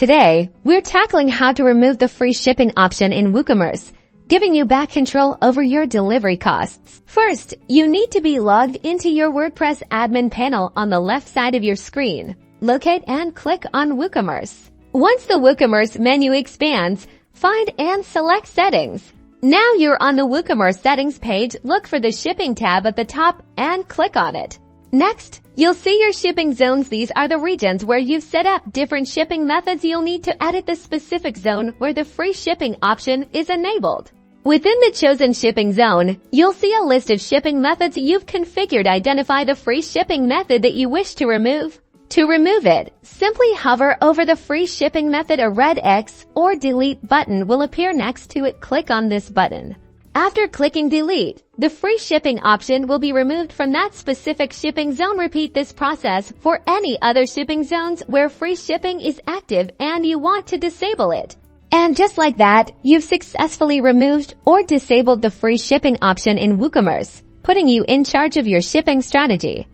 Today, we're tackling how to remove the free shipping option in WooCommerce, giving you back control over your delivery costs. First, you need to be logged into your WordPress admin panel on the left side of your screen. Locate and click on WooCommerce. Once the WooCommerce menu expands, find and select Settings. Now you're on the WooCommerce Settings page, look for the Shipping tab at the top and click on it. Next, you'll see your shipping zones. These are the regions where you've set up different shipping methods. You'll need to edit the specific zone where the free shipping option is enabled. Within the chosen shipping zone, you'll see a list of shipping methods you've configured. Identify the free shipping method that you wish to remove. To remove it, simply hover over the free shipping method. A red X or delete button will appear next to it. Click on this button. After clicking delete, the free shipping option will be removed from that specific shipping zone. Repeat this process for any other shipping zones where free shipping is active and you want to disable it. And just like that, you've successfully removed or disabled the free shipping option in WooCommerce, putting you in charge of your shipping strategy.